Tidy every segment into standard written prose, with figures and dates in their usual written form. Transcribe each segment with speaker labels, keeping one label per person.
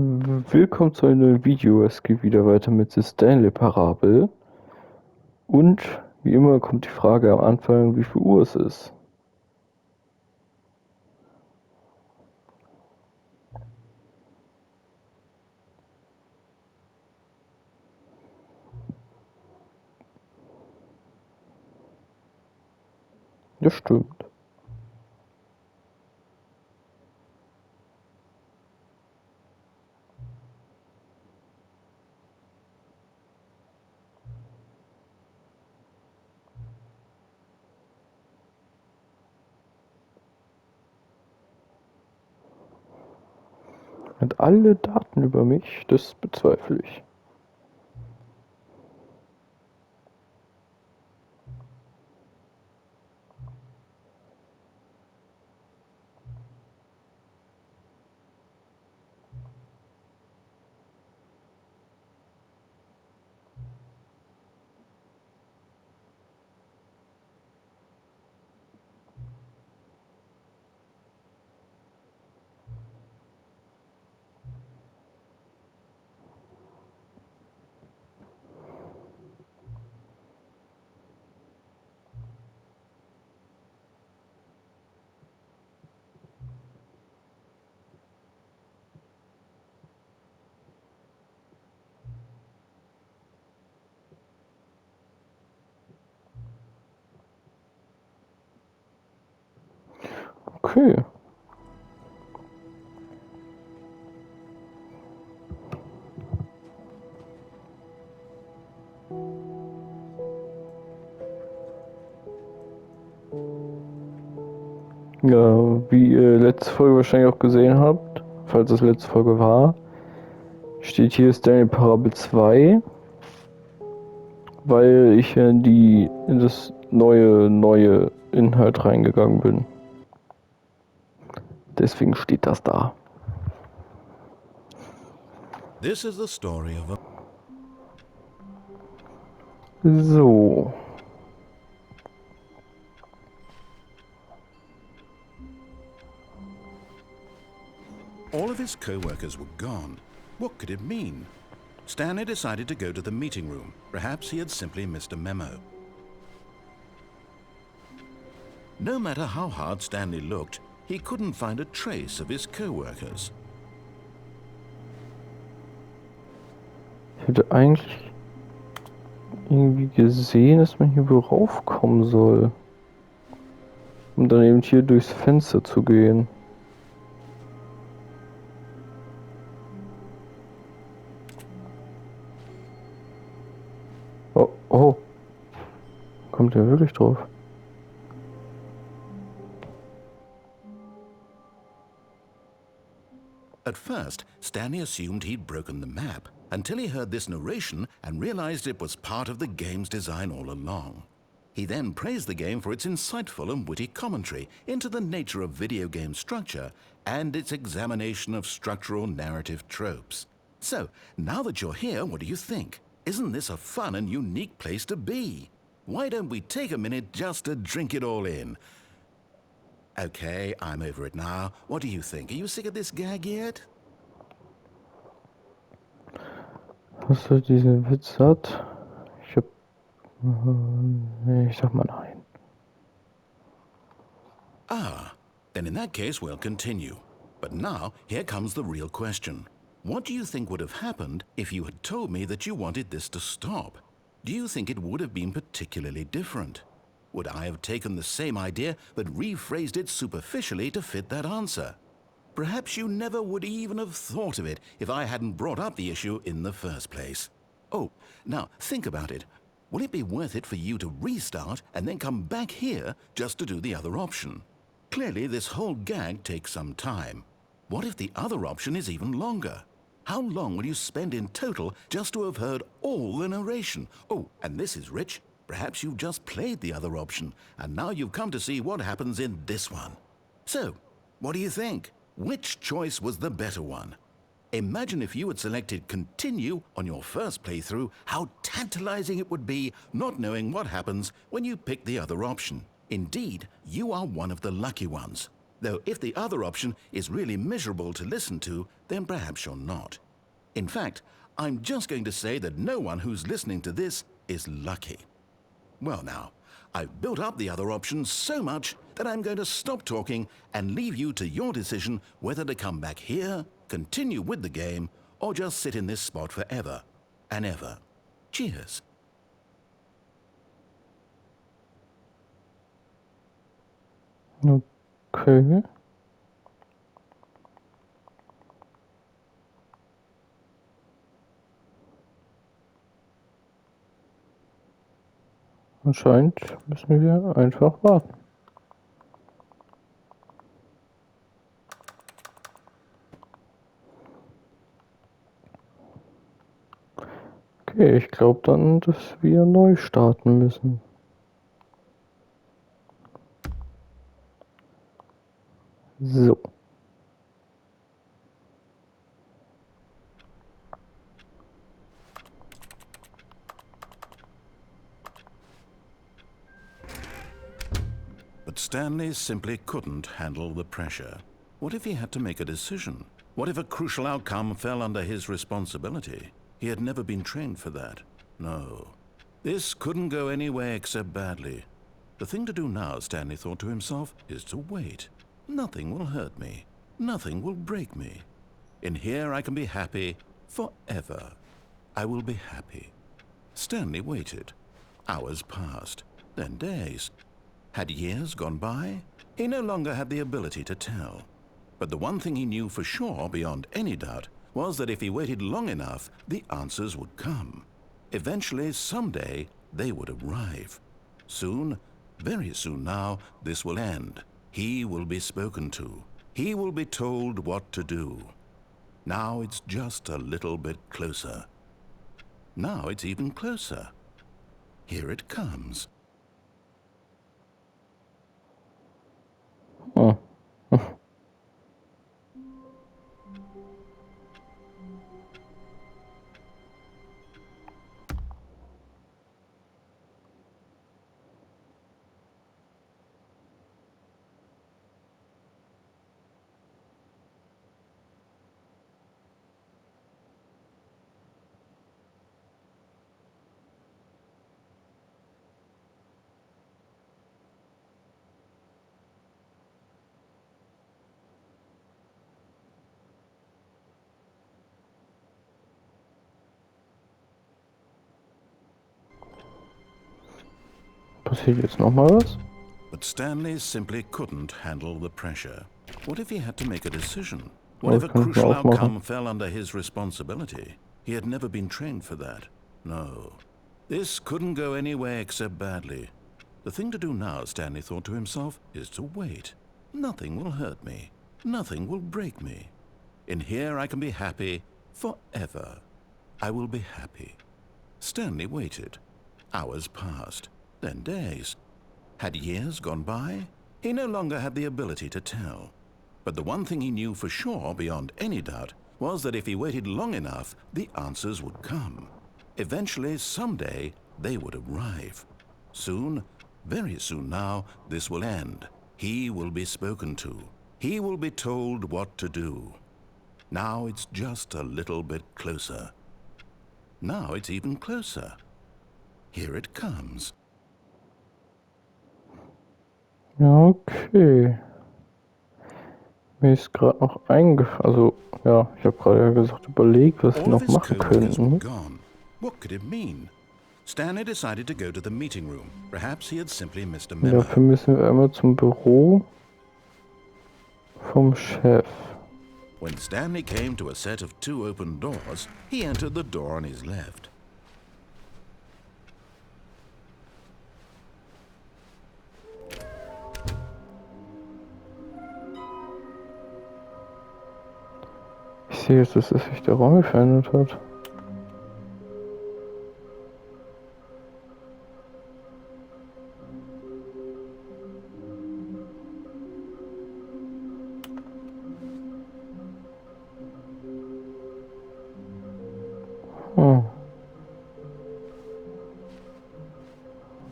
Speaker 1: Willkommen zu einem neuen Video. Es geht wieder weiter mit der Stanley-Parabel. Und wie immer kommt die Frage am Anfang, wie viel Uhr es ist. Das stimmt. Hat alle Daten über mich? Das bezweifle ich. Okay. Ja, wie ihr letzte Folge wahrscheinlich auch gesehen habt, falls es letzte Folge war, steht hier Stanley-Parabel 2, weil ich in das neue Inhalt reingegangen bin. Deswegen steht das da.
Speaker 2: This is the story of a...
Speaker 1: So.
Speaker 2: All of his co-workers were gone. What could it mean? Stanley decided to go to the meeting room. Perhaps he had simply missed a memo. No matter how hard Stanley looked, he couldn't find a trace of his co-workers.
Speaker 1: Ich hätte eigentlich irgendwie gesehen, dass man hier wohl raufkommen soll. Um dann eben hier durchs Fenster zu gehen. Oh, oh. Kommt der wirklich drauf?
Speaker 2: At first, Stanley assumed he'd broken the map, until he heard this narration and realized it was part of the game's design all along. He then praised the game for its insightful and witty commentary into the nature of video game structure and its examination of structural narrative tropes. So, now that you're here, what do you think? Isn't this a fun and unique place to be? Why don't we take a minute just to drink it all in? Okay, I'm over it now. What do you think? Are you sick of this gag yet?
Speaker 1: Hast du diesen Witz satt? Ich sag mal nein.
Speaker 2: Ah, then in that case we'll continue. But now, here comes the real question. What do you think would have happened if you had told me that you wanted this to stop? Do you think it would have been particularly different? Would I have taken the same idea but rephrased it superficially to fit that answer? Perhaps you never would even have thought of it if I hadn't brought up the issue in the first place. Oh, now think about it. Will it be worth it for you to restart and then come back here just to do the other option? Clearly, this whole gag takes some time. What if the other option is even longer? How long will you spend in total just to have heard all the narration? Oh, and this is rich. Perhaps you've just played the other option, and now you've come to see what happens in this one. So, what do you think? Which choice was the better one? Imagine if you had selected Continue on your first playthrough, how tantalizing it would be not knowing what happens when you pick the other option. Indeed, you are one of the lucky ones. Though if the other option is really miserable to listen to, then perhaps you're not. In fact, I'm just going to say that no one who's listening to this is lucky. Well now, I've built up the other option so much that I'm going to stop talking and leave you to your decision whether to come back here, continue with the game, or just sit in this spot forever and ever. Cheers.
Speaker 1: Okay. Anscheinend müssen wir einfach warten. Okay, ich glaube dann, dass wir neu starten müssen. So.
Speaker 2: But Stanley simply couldn't handle the pressure. What if he had to make a decision? What if a crucial outcome fell under his responsibility? He had never been trained for that. No. This couldn't go any way except badly. The thing to do now, Stanley thought to himself, is to wait. Nothing will hurt me. Nothing will break me. In here I can be happy forever. I will be happy. Stanley waited. Hours passed, then days. Had years gone by? He no longer had the ability to tell. But the one thing he knew for sure, beyond any doubt, was that if he waited long enough, the answers would come. Eventually, someday, they would arrive. Soon, very soon now, this will end. He will be spoken to. He will be told what to do. Now it's just a little bit closer. Now it's even closer. Here it comes.
Speaker 1: Oh. Passiert jetzt nochmal was?
Speaker 2: But Stanley simply couldn't handle the pressure. What if he had to make a decision? What if a crucial outcome fell under his responsibility? He had never been trained for that. No. This couldn't go any way except badly. The thing to do now, Stanley thought to himself, is to wait. Nothing will hurt me. Nothing will break me. In here I can be happy forever. I will be happy. Stanley waited. Hours passed, then days. Had years gone by? He no longer had the ability to tell. But the one thing he knew for sure, beyond any doubt, was that if he waited long enough, the answers would come. Eventually, someday, they would arrive. Soon, very soon now, this will end. He will be spoken to. He will be told what to do. Now it's just a little bit closer. Now it's even closer. Here it comes.
Speaker 1: Ja, okay. Mir ist gerade noch eingefallen, also ja, ich habe gerade ja gesagt, überlegt, was wir
Speaker 2: All of
Speaker 1: noch
Speaker 2: his
Speaker 1: machen
Speaker 2: coworkers were
Speaker 1: könnten.
Speaker 2: gone. What could it mean? Stanley decided to go to the meeting room. Perhaps he had simply missed a memo.
Speaker 1: Dafür müssen wir einmal zum Büro vom Chef.
Speaker 2: When Stanley came to a set of 2 open doors, he entered the door on his left.
Speaker 1: Ich sehe jetzt, dass sich der Raum verändert hat. Hm.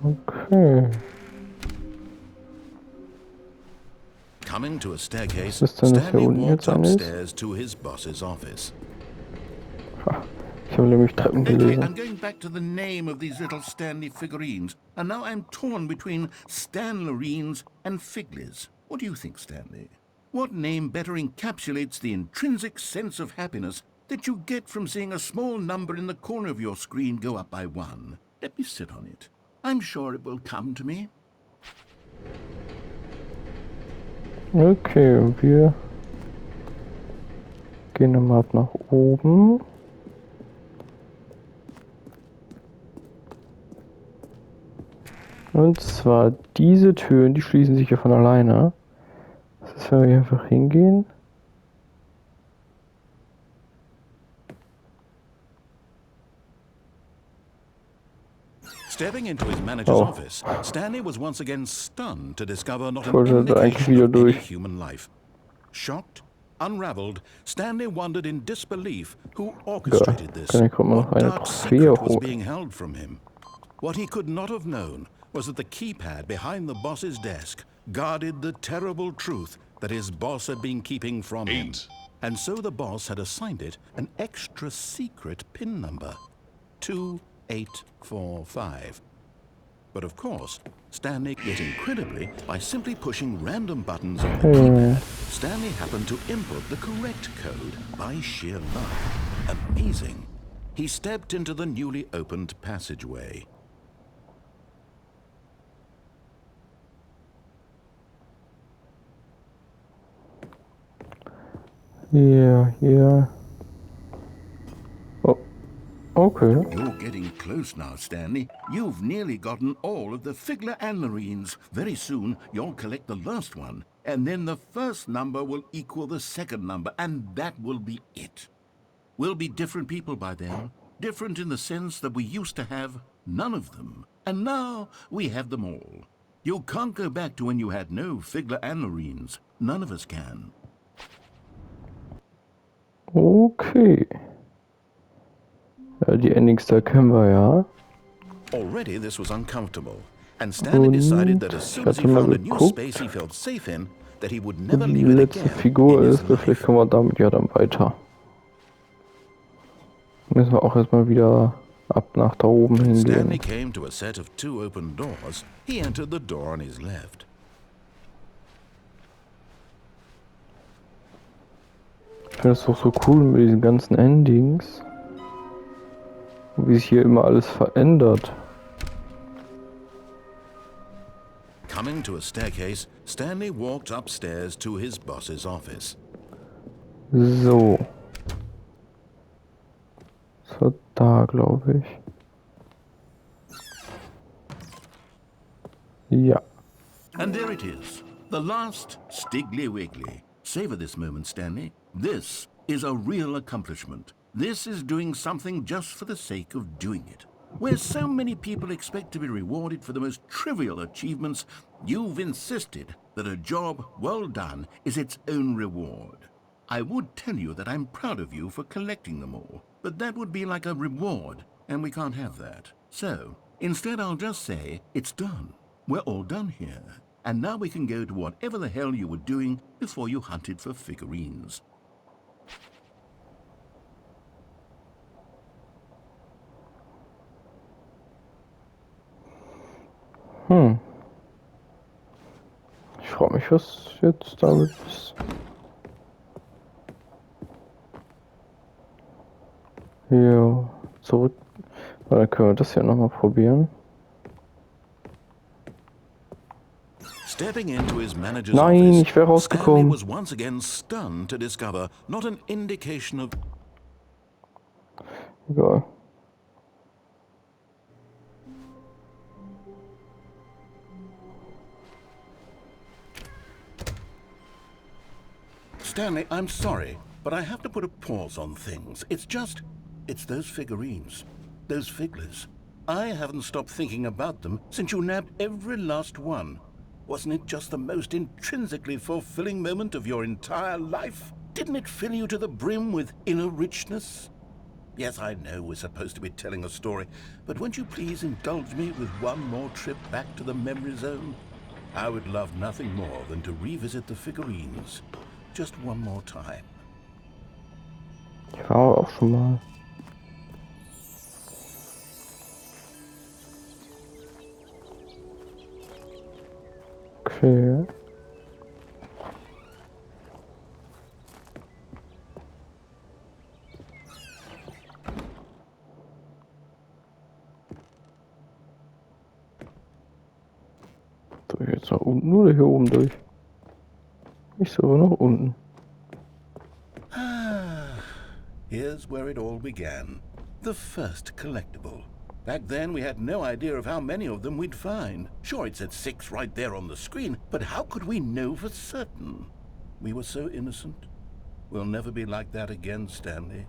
Speaker 1: Okay.
Speaker 2: Coming to a staircase,
Speaker 1: Was ist denn, das hier
Speaker 2: Stanley
Speaker 1: unten
Speaker 2: walked
Speaker 1: jetzt eine ist?
Speaker 2: upstairs to his boss's office.
Speaker 1: Ha, ich habe nämlich Treppen
Speaker 2: Okay,
Speaker 1: gelesen.
Speaker 2: I'm going back to the name of these little Stanley figurines, and now I'm torn between Stanlerines and Figlies. What do you think, Stanley? What name better encapsulates the intrinsic sense of happiness that you get from seeing a small number in the corner of your screen go up by 1? Let me sit on it. I'm sure it will come to me.
Speaker 1: Okay, wir gehen nochmal nach oben. Und zwar diese Türen, die schließen sich ja von alleine. Das ist, wenn wir hier einfach hingehen.
Speaker 2: Stepping into his manager's office, Stanley was once again stunned to discover not an
Speaker 1: wollte da eigentlich
Speaker 2: indication
Speaker 1: wieder
Speaker 2: of any
Speaker 1: durch.
Speaker 2: human life. Shocked, unraveled, Stanley wondered in disbelief who orchestrated this.
Speaker 1: Kann ich gerade mal noch
Speaker 2: What
Speaker 1: eine
Speaker 2: dark
Speaker 1: Trophäe
Speaker 2: secret was
Speaker 1: holen.
Speaker 2: being held from him? What he could not have known was that the keypad behind the boss's desk guarded the terrible truth that his boss had been keeping from him. And so the boss had assigned it an extra secret PIN number, 2845. But of course, Stanley, yet incredibly, by simply pushing random buttons on the keypad, Stanley happened to input the correct code by sheer luck. Amazing. He stepped into the newly opened passageway.
Speaker 1: Hier. Oh, okay.
Speaker 2: You're getting close now, Stanley. You've nearly gotten all of the Figler Anlerines. Very soon, you'll collect the last one, and then the first number will equal the second number, and that will be it. We'll be different people by then. Different in the sense that we used to have none of them, and now we have them all. You can't go back to when you had no Figler Anlerines. None of us can.
Speaker 1: Okay. Ja, die Endings da kennen wir ja.
Speaker 2: Already this was uncomfortable, and Stanley decided that as soon as he found a new space he felt safe in, that he would never
Speaker 1: Die
Speaker 2: leave it
Speaker 1: letzte
Speaker 2: again
Speaker 1: Figur
Speaker 2: in his
Speaker 1: ist, vielleicht
Speaker 2: life.
Speaker 1: kommen wir damit ja dann weiter. Müssen wir auch erstmal wieder ab nach da oben
Speaker 2: When Stanley
Speaker 1: hingehen.
Speaker 2: came to a set of 2 open doors, he entered the door on his left.
Speaker 1: Ich finde es doch so cool mit diesen ganzen Endings. Wie sich hier immer alles verändert.
Speaker 2: Coming to a staircase, Stanley walked upstairs to his boss's office.
Speaker 1: So. So, da glaube ich. Ja.
Speaker 2: And there it is, the last Stiggly Wiggly. Savor this moment, Stanley. This is a real accomplishment. This is doing something just for the sake of doing it. Where so many people expect to be rewarded for the most trivial achievements, you've insisted that a job well done is its own reward. I would tell you that I'm proud of you for collecting them all, but that would be like a reward, and we can't have that. So, instead I'll just say, it's done. We're all done here. And now we can go to whatever the hell you were doing before you hunted for figurines.
Speaker 1: Ich frage mich, was jetzt damit ist. Ja, zurück. Dann können wir das hier nochmal probieren.
Speaker 2: Stepping into his manager's
Speaker 1: Nein,
Speaker 2: office,
Speaker 1: ich wäre
Speaker 2: Stanley
Speaker 1: rausgekommen.
Speaker 2: was once again stunned to discover not an indication of...
Speaker 1: Egal.
Speaker 2: Stanley, I'm sorry, but I have to put a pause on things. It's those figurines, those Figlers. I haven't stopped thinking about them since you nabbed every last one. Wasn't it just the most intrinsically fulfilling moment of your entire life? Didn't it fill you to the brim with inner richness? Yes, I know we're supposed to be telling a story, but won't you please indulge me with one more trip back to the memory zone? I would love nothing more than to revisit the figurines just one more time.
Speaker 1: Ich war aber auch schon mal. Okay. Soll ich jetzt nach unten oder hier oben durch? Ich soll nach unten.
Speaker 2: Here's where it all began. The first collectible. Back then, we had no idea of how many of them we'd find. Sure, it said 6 right there on the screen, but how could we know for certain? We were so innocent. We'll never be like that again, Stanley.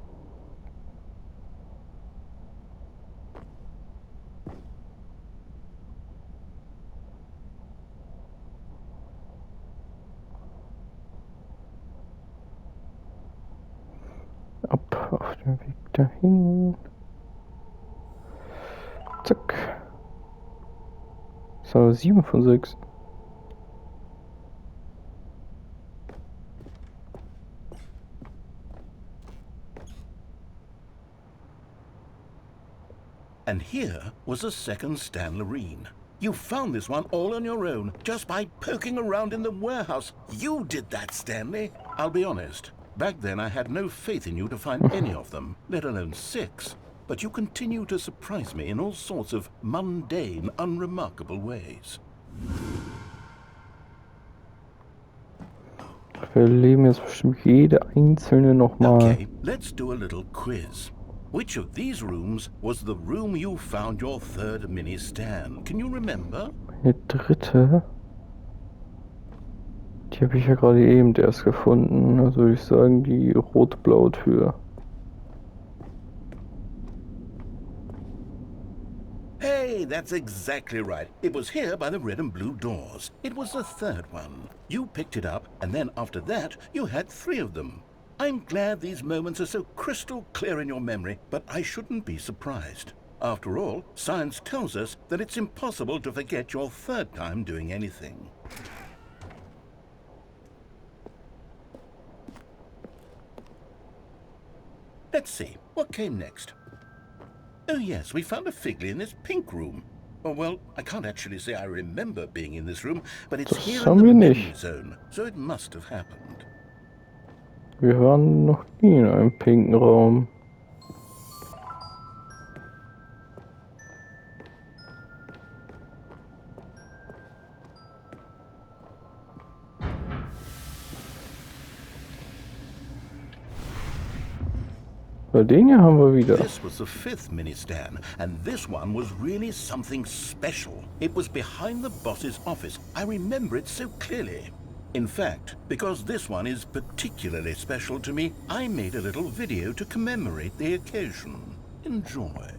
Speaker 1: Ab auf dem Weg dahin. Zack. So, 7 von 6.
Speaker 2: And here was a second Stanley. You found this one all on your own, just by poking around in the warehouse. You did that, Stanley. I'll be honest. Back then, I had no faith in you to find any of them, let alone 6. But you continue to surprise me in all sorts of mundane, unremarkable ways.
Speaker 1: Wir leben jetzt bestimmt jede einzelne nochmal.
Speaker 2: Okay, let's do a little quiz. Which of these rooms was the room you found your third mini Stan? Can you remember?
Speaker 1: Eine dritte. Die habe ich ja gerade eben erst gefunden. Also würde ich sagen, die rot-blaue Tür.
Speaker 2: Hey, that's exactly right. It was here by the red and blue doors. It was the third one. You picked it up, and then after that, you had 3 of them. I'm glad these moments are so crystal clear in your memory, but I shouldn't be surprised. After all, science tells us that it's impossible to forget your third time doing anything. Let's see, what came next? Oh yes, we found a Figley in this pink room. Oh, well, I can't actually say I remember being in this room, but it's here in the menu zone, so it must have happened.
Speaker 1: Wir waren noch nie in einem pinken Raum. Bei den hier haben wir wieder.
Speaker 2: This was the 5th mini Stan, and this one was really something special. It was behind the boss's office. I remember it so clearly. In fact, because this one is particularly special to me, I made a little video to commemorate the occasion. Enjoy.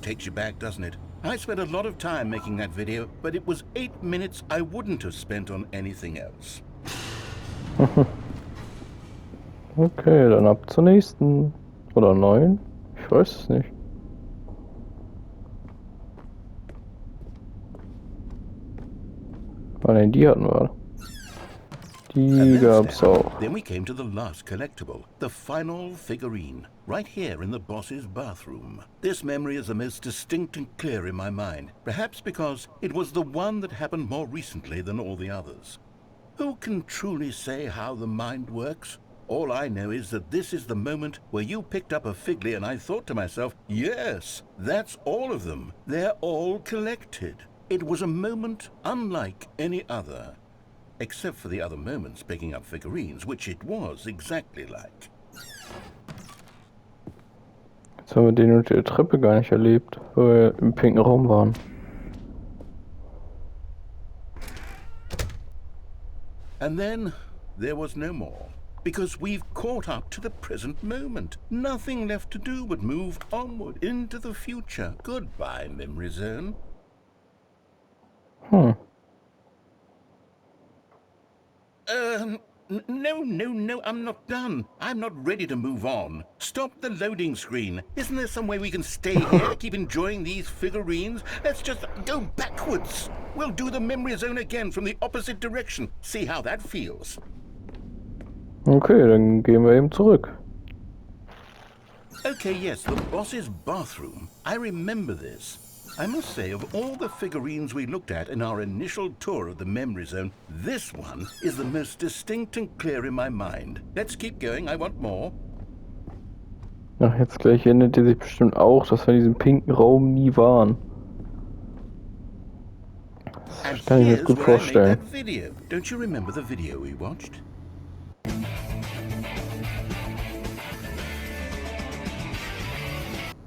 Speaker 2: Takes you back, doesn't it? I spent a lot of time making that video, but it was 8 minutes I wouldn't have spent on anything else.
Speaker 1: Okay, dann ab zur nächsten. Oder 9? Ich weiß es nicht. Ah ne, die hatten wir. Die gab's auch.
Speaker 2: Then we came to the last collectible, the final figurine, right here in the boss's bathroom. This memory is the most distinct and clear in my mind, perhaps because it was the one that happened more recently than all the others. Who can truly say how the mind works? All I know is that this is the moment where you picked up a Figley and I thought to myself, yes, that's all of them. They're all collected. It was a moment unlike any other, except for the other moments picking up figurines, which it was exactly like.
Speaker 1: Jetzt haben wir den unter der Treppe gar nicht erlebt, weil wir im pinken Raum waren.
Speaker 2: And then there was no more, because we've caught up to the present moment. Nothing left to do but move onward into the future. Goodbye, memory zone. No, I'm not done. I'm not ready to move on. Stop the loading screen. Isn't there some way we can stay here, keep enjoying these figurines? Let's just go backwards. We'll do the memory zone again from the opposite direction. See how that feels.
Speaker 1: Okay, dann gehen wir eben zurück.
Speaker 2: Okay, yes, the boss's bathroom. I remember this. I must say, of all the figurines we looked at in our initial tour of the memory zone, this one is the most distinct and clear in my mind. Let's keep going, I want more.
Speaker 1: Ach, jetzt gleich erinnert ihr sich bestimmt auch, dass wir in diesem pinken Raum nie waren. Das kann ich mir jetzt gut vorstellen.
Speaker 2: Don't you remember the video we watched?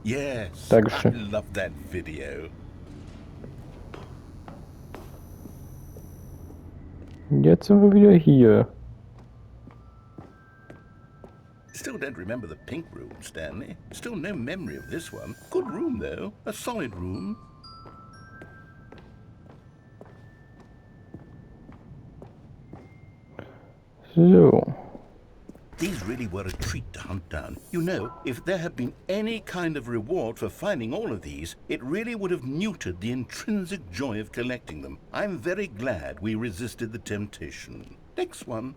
Speaker 2: Yes,
Speaker 1: Dankeschön.
Speaker 2: I love that video.
Speaker 1: Jetzt sind wir wieder hier.
Speaker 2: Still don't remember the pink room, Stanley. Still no memory of this one. Good room, though. A solid room.
Speaker 1: So.
Speaker 2: These really were a treat to hunt down. You know, if there had been any kind of reward for finding all of these, it really would have neutered the intrinsic joy of collecting them. I'm very glad we resisted the temptation. Next one.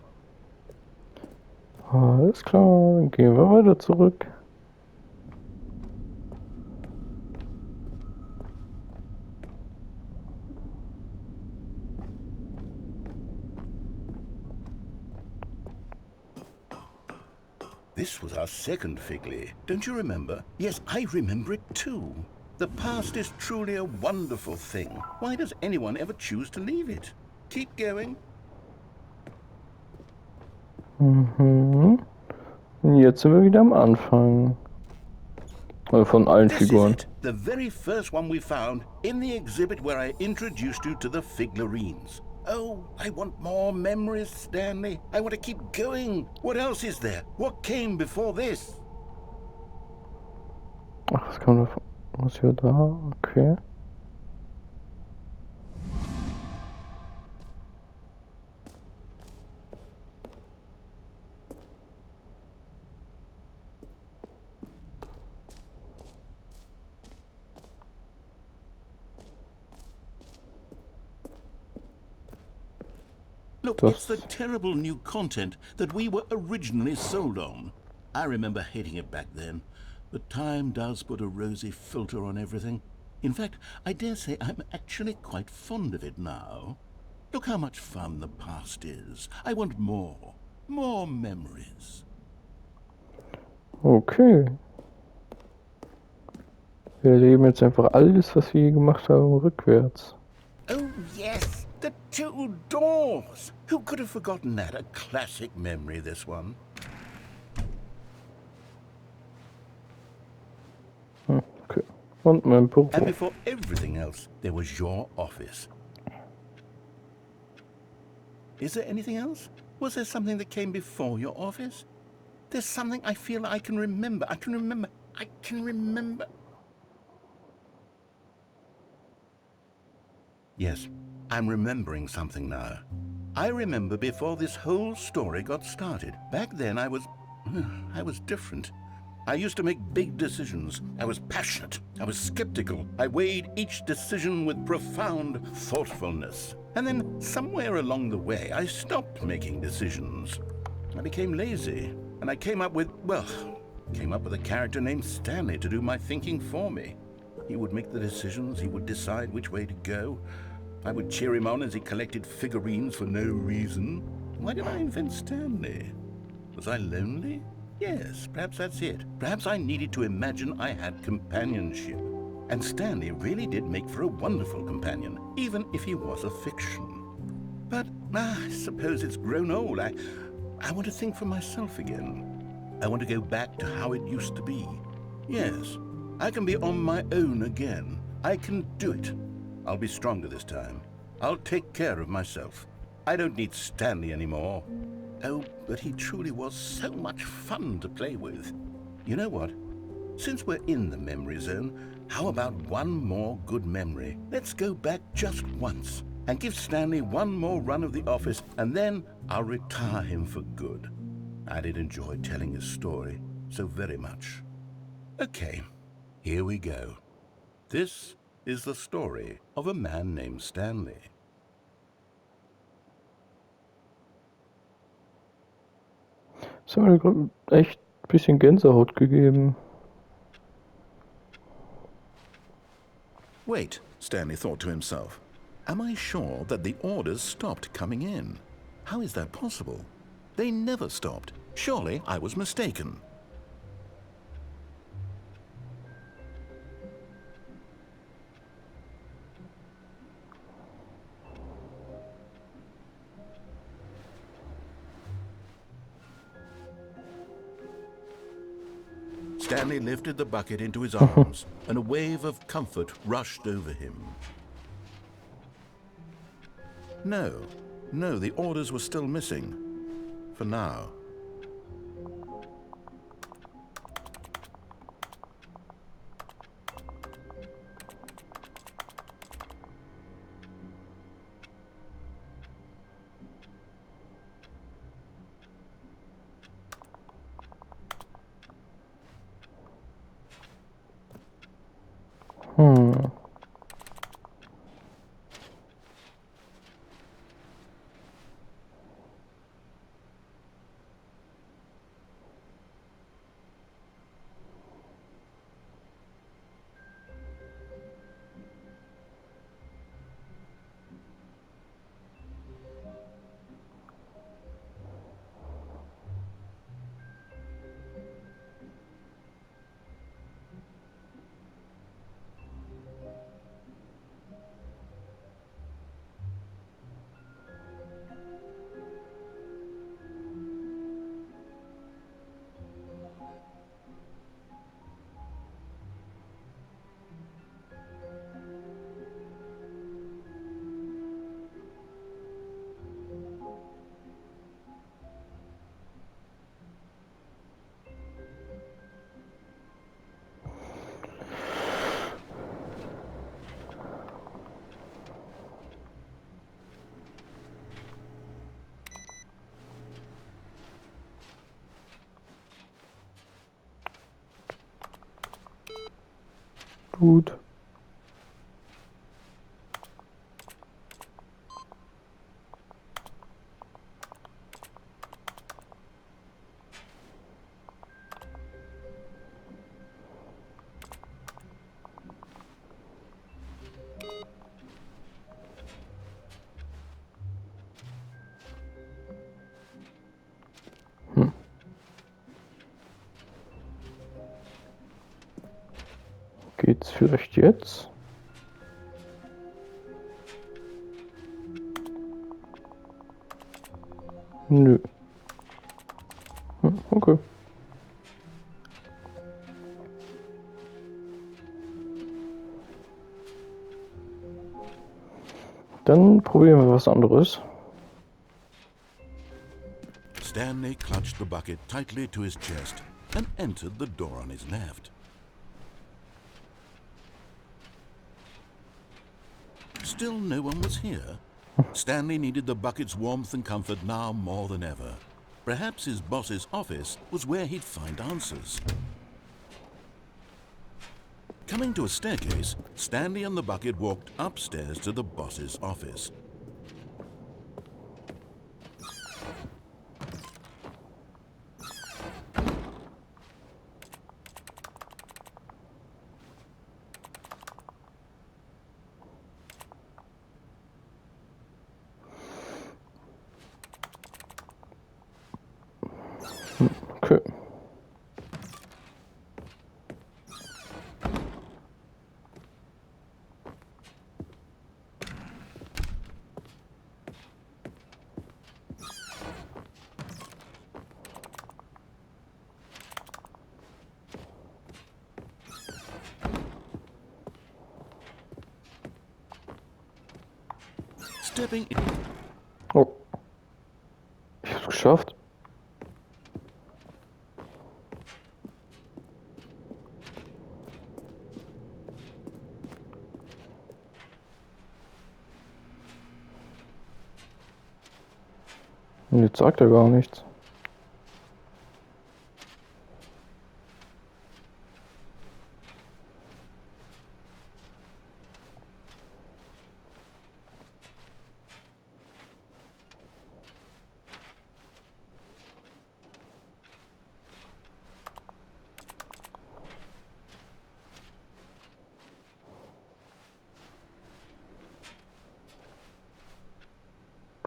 Speaker 1: Alles klar, dann gehen wir weiter zurück.
Speaker 2: This was our second Figly. Don't you remember? Yes, I remember it too. The past is truly a wonderful thing. Why does anyone ever choose to leave it? Keep going.
Speaker 1: Und jetzt sind wir wieder am Anfang. Also von allen Figuren.
Speaker 2: The very first one we found in the exhibit where I introduced you to the Figurines. Oh, I want more memories, Stanley. I want to keep going. What else is there? What came before this?
Speaker 1: Ach, was kam da? Was hier da? Okay.
Speaker 2: Look, it's the terrible new content that we were originally sold on. I remember hating it back then, but time does put a rosy filter on everything. In fact, I dare say I'm actually quite fond of it now. Look how much fun the past is. I want more. More memories.
Speaker 1: Okay. Wir erleben jetzt einfach alles, was wir hier gemacht haben, rückwärts.
Speaker 2: Oh, yes. The two doors! Who could have forgotten that? A classic memory, this one.
Speaker 1: Okay. Und mein Büro.
Speaker 2: And before everything else, there was your office. Is there anything else? Was there something that came before your office? There's something I feel I can remember. I can remember. Yes. I'm remembering something now. I remember before this whole story got started. Back then I was different. I used to make big decisions. I was passionate. I was skeptical. I weighed each decision with profound thoughtfulness. And then somewhere along the way, I stopped making decisions. I became lazy. And I came up with a character named Stanley to do my thinking for me. He would make the decisions. He would decide which way to go. I would cheer him on as he collected figurines for no reason. Why did I invent Stanley? Was I lonely? Yes, perhaps that's it. Perhaps I needed to imagine I had companionship. And Stanley really did make for a wonderful companion, even if he was a fiction. But I suppose it's grown old. I want to think for myself again. I want to go back to how it used to be. Yes, I can be on my own again. I can do it. I'll be stronger this time. I'll take care of myself. I don't need Stanley anymore. Oh, but he truly was so much fun to play with. You know what? Since we're in the memory zone, how about one more good memory? Let's go back just once and give Stanley one more run of the office, and then I'll retire him for good. I did enjoy telling his story so very much. Okay, here we go. This is the story of a man named Stanley.
Speaker 1: Das hat mir gerade echt ein bisschen Gänsehaut gegeben.
Speaker 2: Wait, Stanley thought to himself. Am I sure that the orders stopped coming in? How is that possible? They never stopped. Surely I was mistaken. Stanley lifted the bucket into his arms, and a wave of comfort rushed over him. No, the orders were still missing. For now.
Speaker 1: Gut. Geht's vielleicht jetzt? Nö. Okay. Dann probieren wir was anderes.
Speaker 2: Stanley clutched the bucket tightly to his chest and entered the door on his left. Still no one was here. Stanley needed the bucket's warmth and comfort now more than ever. Perhaps his boss's office was where he'd find answers. Coming to a staircase, Stanley and the bucket walked upstairs to the boss's office. Stepping in.
Speaker 1: Oh. Ich hab's geschafft. Und jetzt sagt er gar nichts.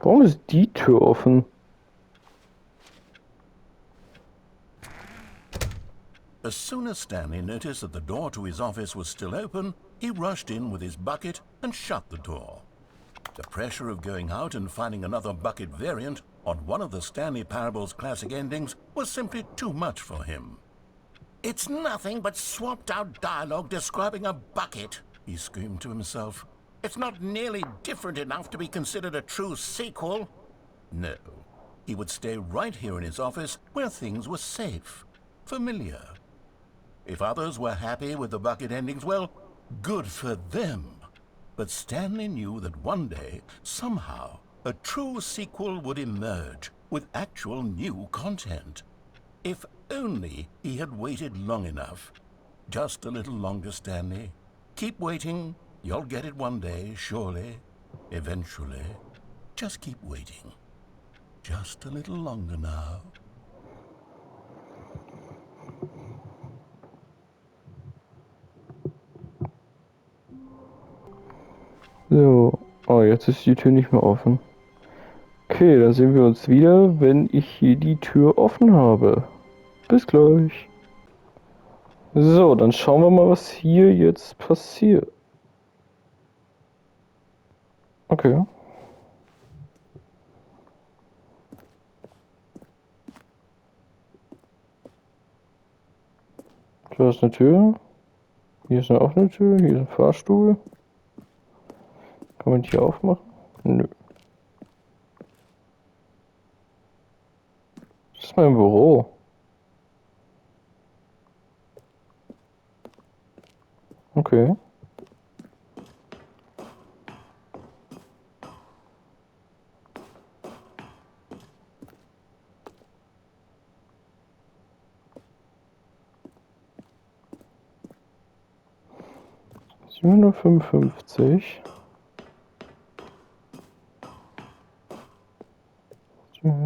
Speaker 1: Warum ist die Tür offen?
Speaker 2: As soon as Stanley noticed that the door to his office was still open, he rushed in with his bucket and shut the door. The pressure of going out and finding another bucket variant on one of the Stanley Parable's classic endings was simply too much for him. "It's nothing but swapped-out dialogue describing a bucket," he screamed to himself. "It's not nearly different enough to be considered a true sequel." No, he would stay right here in his office where things were safe, familiar. If others were happy with the bucket endings, well, good for them. But Stanley knew that one day, somehow, a true sequel would emerge with actual new content. If only he had waited long enough. Just a little longer, Stanley. Keep waiting. You'll get it one day, surely. Eventually. Just keep waiting. Just a little longer now.
Speaker 1: So. Oh, jetzt ist die Tür nicht mehr offen. Okay, dann sehen wir uns wieder, wenn ich hier die Tür offen habe. Bis gleich. So, dann schauen wir mal, was hier jetzt passiert. Okay. Da ist eine Tür. Hier ist eine offene Tür. Hier ist ein Fahrstuhl. Kann man die hier aufmachen? Nö. Das ist mein Büro. Okay. $755.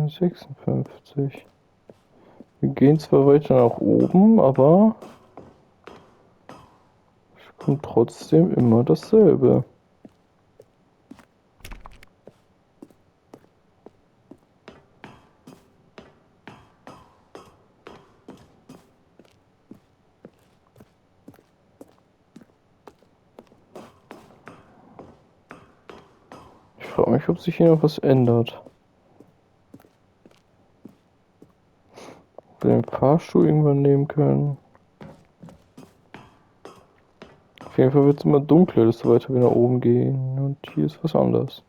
Speaker 1: 56. Wir gehen zwar weiter nach oben, aber es kommt trotzdem immer dasselbe. Ich frage mich, ob sich hier noch was ändert. Ob wir den Fahrstuhl irgendwann nehmen können. Auf jeden Fall wird es immer dunkler, desto weiter wir nach oben gehen. Und hier ist was anderes.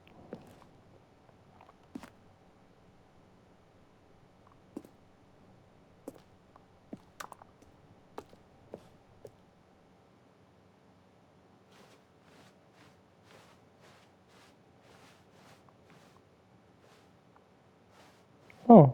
Speaker 1: Oh.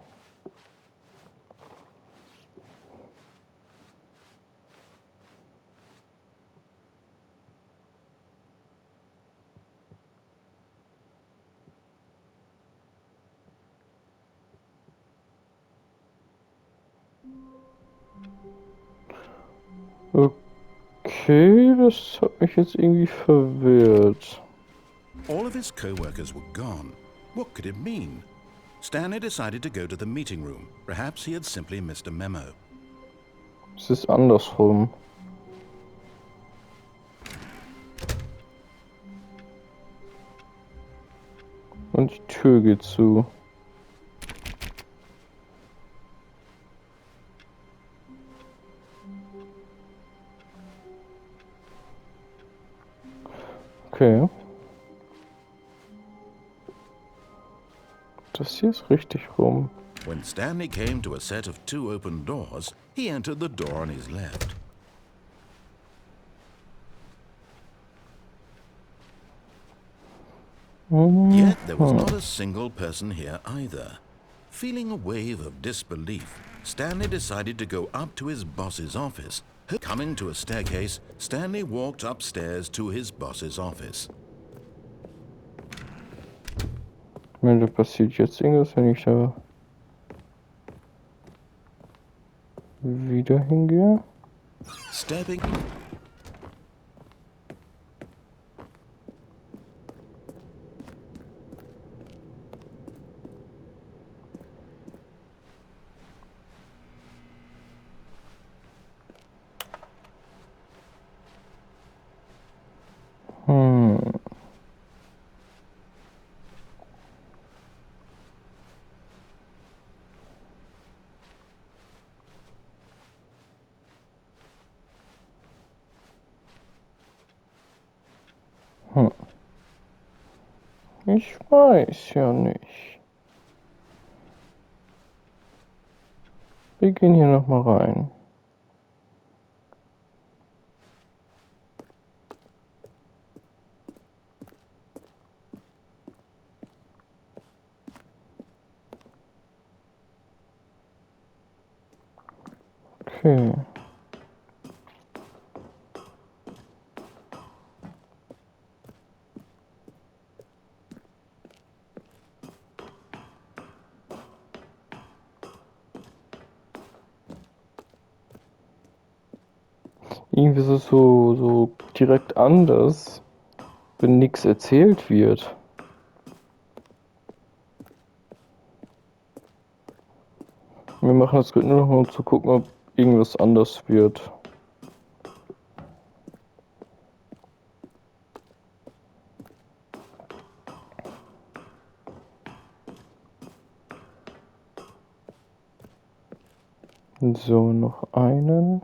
Speaker 1: Okay, das hat mich jetzt irgendwie verwirrt.
Speaker 2: All of his co-workers were gone. What could it mean? Stanley decided to go to the meeting room. Perhaps he had simply missed a memo.
Speaker 1: Es ist andersrum. Und die Tür geht zu. Okay. Das hier ist richtig rum.
Speaker 2: When Stanley came to a set of 2 open doors, he entered the door on his left. Yet there was not a single person here either. Feeling a wave of disbelief, Stanley decided to go up to his boss's office. Coming to a staircase, Stanley walked upstairs to his boss's office.
Speaker 1: Da passiert jetzt irgendwas, wenn ich da wieder hingehe.
Speaker 2: Stepping. Ich weiß ja nicht. Wir gehen hier nochmal rein. Okay. Irgendwie ist es so direkt anders, wenn nichts erzählt wird. Wir machen das nur noch mal, um zu gucken, ob irgendwas anders wird. So, noch einen.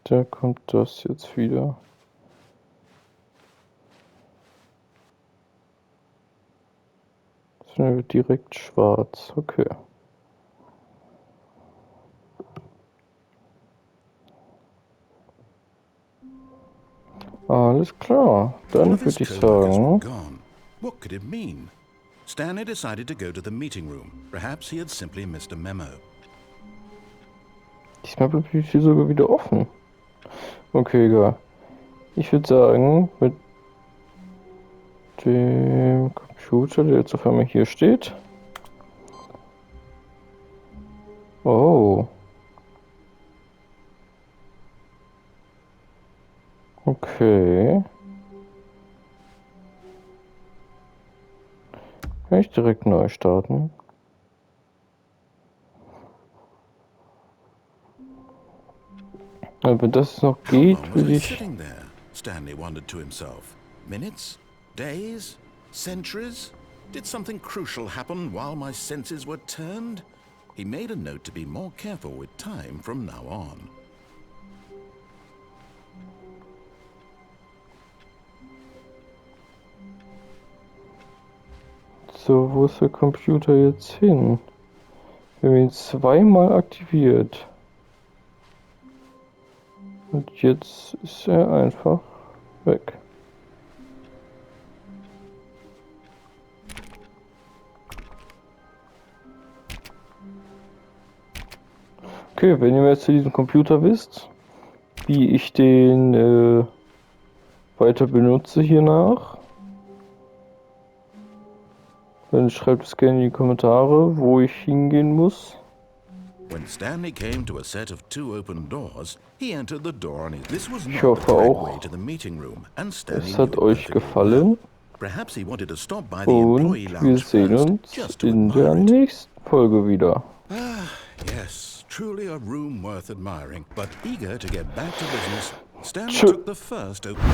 Speaker 2: Da kommt das jetzt wieder. Das wird direkt schwarz. Okay. Alles klar. Dann würde ich sagen. What could it mean? Stanley decided to go to the meeting room. Perhaps he had simply missed a memo.
Speaker 1: Diesmal bleibt die Tür sogar wieder offen. Okay, egal. Ich würde sagen, mit dem Computer, der jetzt auf einmal hier steht. Oh. Okay. Kann ich direkt neu starten? Aber wenn das noch geht, will ich...
Speaker 2: Stanley wondered to himself. Minutes? Days? Centuries? Did something crucial happen while my senses were turned? He made a note to be more careful with time from now on.
Speaker 1: So, wo ist der Computer jetzt hin? Wir haben ihn zweimal aktiviert. Und jetzt ist er einfach weg. Okay, wenn ihr jetzt zu diesem Computer wisst, wie ich den weiter benutze hiernach, dann schreibt es gerne in die Kommentare, wo ich hingehen muss.
Speaker 2: When Stanley came to a set of 2 open doors, he entered the door on his. This was
Speaker 1: Ich
Speaker 2: not the
Speaker 1: hoffe
Speaker 2: correct
Speaker 1: auch,
Speaker 2: way to the meeting room, and Stanley
Speaker 1: es hat
Speaker 2: knew it
Speaker 1: euch
Speaker 2: perfectly
Speaker 1: gefallen.
Speaker 2: well. Perhaps he wanted to stop by the
Speaker 1: Und
Speaker 2: employee
Speaker 1: wir
Speaker 2: lounge
Speaker 1: sehen
Speaker 2: first,
Speaker 1: uns
Speaker 2: just to
Speaker 1: in der
Speaker 2: admire it.
Speaker 1: nächsten Folge wieder.
Speaker 2: Ah, yes, truly a room worth admiring. But eager to get back to business, Stanley took the first open.